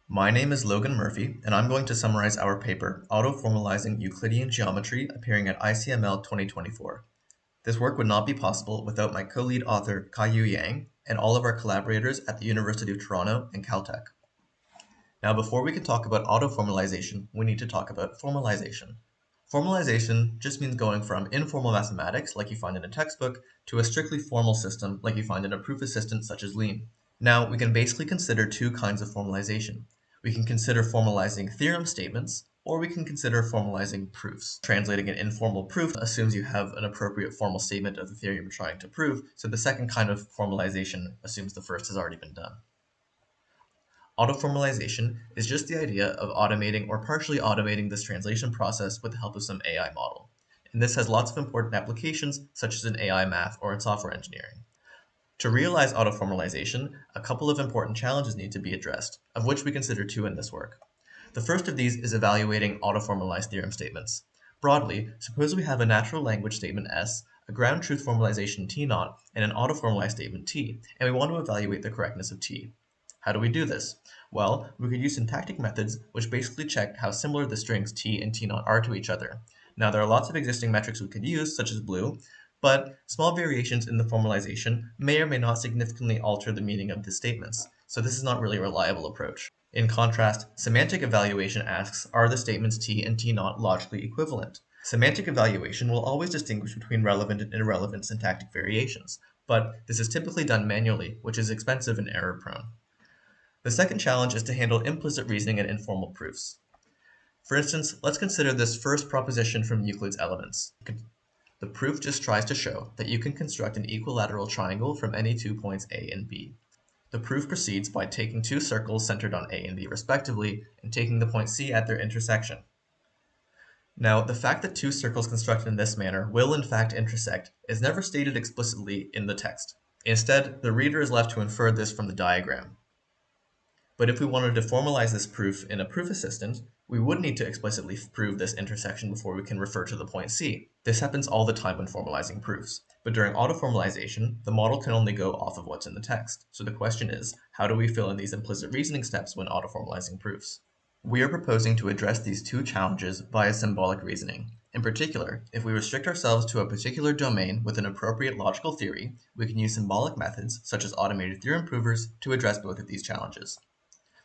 My name is Logan Murphy, and I'm going to summarize our paper, Autoformalizing Euclidean Geometry, appearing at ICML 2024. This work would not be possible without my co-lead author, Kai-Yu Yang, and all of our collaborators at the University of Toronto and Caltech. Now, before we can talk about autoformalization, we need to talk about formalization. Formalization just means going from informal mathematics, like you find in a textbook, to a strictly formal system, like you find in a proof assistant such as Lean. Now, we can basically consider two kinds of formalization. We can consider formalizing theorem statements, or we can consider formalizing proofs. Translating an informal proof assumes you have an appropriate formal statement of the theory you're trying to prove, so the second kind of formalization assumes the first has already been done. Autoformalization is just the idea of automating or partially automating this translation process with the help of some AI model. And this has lots of important applications, such as in AI math or in software engineering. To realize autoformalization, a couple of important challenges need to be addressed, of which we consider two in this work. The first of these is evaluating autoformalized theorem statements. Broadly, suppose we have a natural language statement S, a ground truth formalization T0, and an autoformalized statement T, and we want to evaluate the correctness of T. How do we do this? Well, we could use syntactic methods, which basically check how similar the strings T and T0 are to each other. Now, there are lots of existing metrics we could use, such as BLEU, but small variations in the formalization may or may not significantly alter the meaning of the statements, so this is not really a reliable approach. In contrast, semantic evaluation asks, are the statements T and T0 logically equivalent? Semantic evaluation will always distinguish between relevant and irrelevant syntactic variations, but this is typically done manually, which is expensive and error-prone. The second challenge is to handle implicit reasoning and informal proofs. For instance, let's consider this first proposition from Euclid's Elements. The proof just tries to show that you can construct an equilateral triangle from any 2 points A and B. The proof proceeds by taking two circles centered on A and B respectively, and taking the point C at their intersection. Now, the fact that two circles constructed in this manner will in fact intersect is never stated explicitly in the text. Instead, the reader is left to infer this from the diagram. But if we wanted to formalize this proof in a proof assistant, we would need to explicitly prove this intersection before we can refer to the point C. This happens all the time when formalizing proofs, but during autoformalization, the model can only go off of what's in the text. So the question is, how do we fill in these implicit reasoning steps when autoformalizing proofs? We are proposing to address these two challenges via symbolic reasoning. In particular, if we restrict ourselves to a particular domain with an appropriate logical theory, we can use symbolic methods, such as automated theorem provers, to address both of these challenges.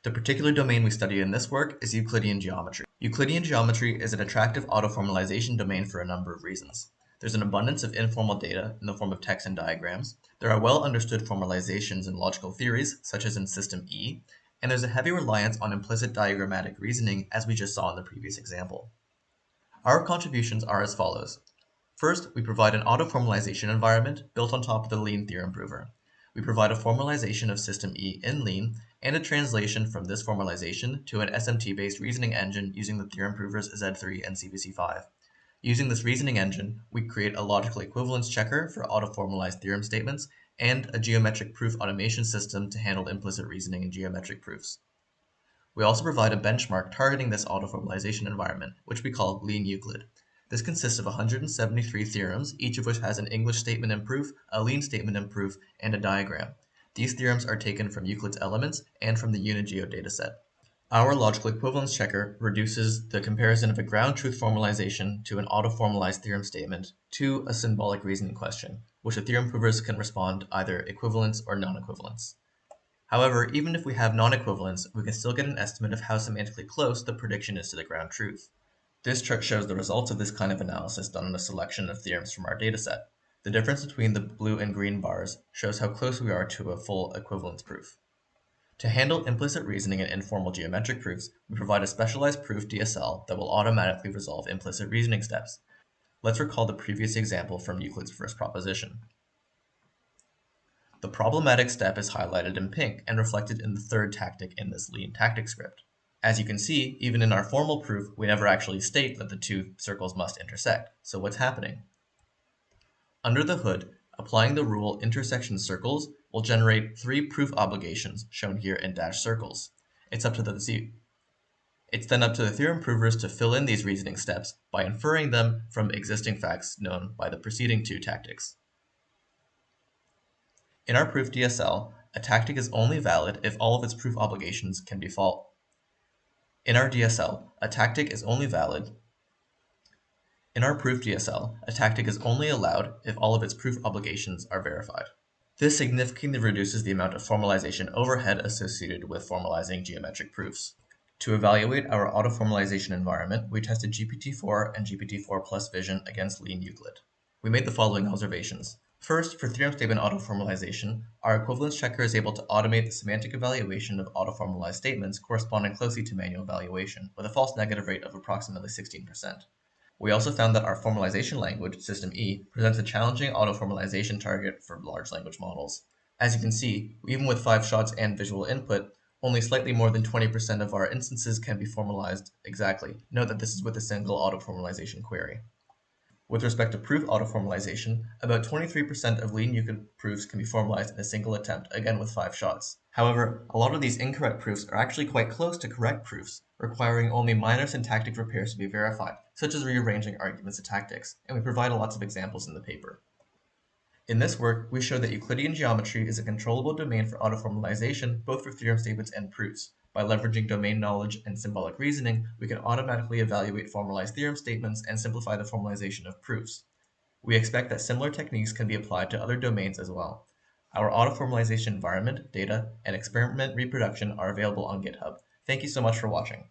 The particular domain we study in this work is Euclidean geometry. Euclidean geometry is an attractive autoformalization domain for a number of reasons. There's an abundance of informal data in the form of text and diagrams. There are well understood formalizations in logical theories, such as in system E, and there's a heavy reliance on implicit diagrammatic reasoning, as we just saw in the previous example. Our contributions are as follows. First, we provide an autoformalization environment built on top of the Lean theorem prover. We provide a formalization of system E in Lean and a translation from this formalization to an SMT-based reasoning engine using the theorem provers Z3 and CBC5. Using this reasoning engine, we create a logical equivalence checker for autoformalized theorem statements and a geometric proof automation system to handle implicit reasoning and geometric proofs. We also provide a benchmark targeting this autoformalization environment, which we call LeanEuclid. This consists of 173 theorems, each of which has an English statement and proof, a Lean statement and proof, and a diagram. These theorems are taken from Euclid's Elements and from the Unigeo dataset. Our logical equivalence checker reduces the comparison of a ground truth formalization to an autoformalized theorem statement to a symbolic reasoning question, which the theorem provers can respond either equivalence or non-equivalence. However, even if we have non-equivalence, we can still get an estimate of how semantically close the prediction is to the ground truth. This chart shows the results of this kind of analysis done on a selection of theorems from our dataset. The difference between the blue and green bars shows how close we are to a full equivalence proof. To handle implicit reasoning and informal geometric proofs, we provide a specialized proof DSL that will automatically resolve implicit reasoning steps. Let's recall the previous example from Euclid's first proposition. The problematic step is highlighted in pink and reflected in the third tactic in this Lean tactic script. As you can see, even in our formal proof, we never actually state that the two circles must intersect. So what's happening? Under the hood, applying the rule intersection circles will generate three proof obligations shown here in dashed circles. It's then up to the theorem provers to fill in these reasoning steps by inferring them from existing facts known by the preceding two tactics. In our proof DSL, a tactic is only valid if all of its proof obligations can be false. In our DSL, a tactic is only valid. In our proof DSL, a tactic is only allowed if all of its proof obligations are verified. This significantly reduces the amount of formalization overhead associated with formalizing geometric proofs. To evaluate our autoformalization environment, we tested GPT-4 and GPT-4 Plus Vision against LeanEuclid. We made the following observations. First, for theorem statement autoformalization, our equivalence checker is able to automate the semantic evaluation of autoformalized statements corresponding closely to manual evaluation, with a false negative rate of approximately 16%. We also found that our formalization language, System E, presents a challenging autoformalization target for large language models. As you can see, even with 5 shots and visual input, only slightly more than 20% of our instances can be formalized exactly. Note that this is with a single autoformalization query. With respect to proof autoformalization, about 23% of LeanEuclid proofs can be formalized in a single attempt, again with 5 shots. However, a lot of these incorrect proofs are actually quite close to correct proofs, requiring only minor syntactic repairs to be verified, such as rearranging arguments to tactics, and we provide lots of examples in the paper. In this work, we show that Euclidean geometry is a controllable domain for autoformalization, both for theorem statements and proofs. By leveraging domain knowledge and symbolic reasoning, we can automatically evaluate formalized theorem statements and simplify the formalization of proofs. We expect that similar techniques can be applied to other domains as well. Our autoformalization environment, data, and experiment reproduction are available on GitHub. Thank you so much for watching.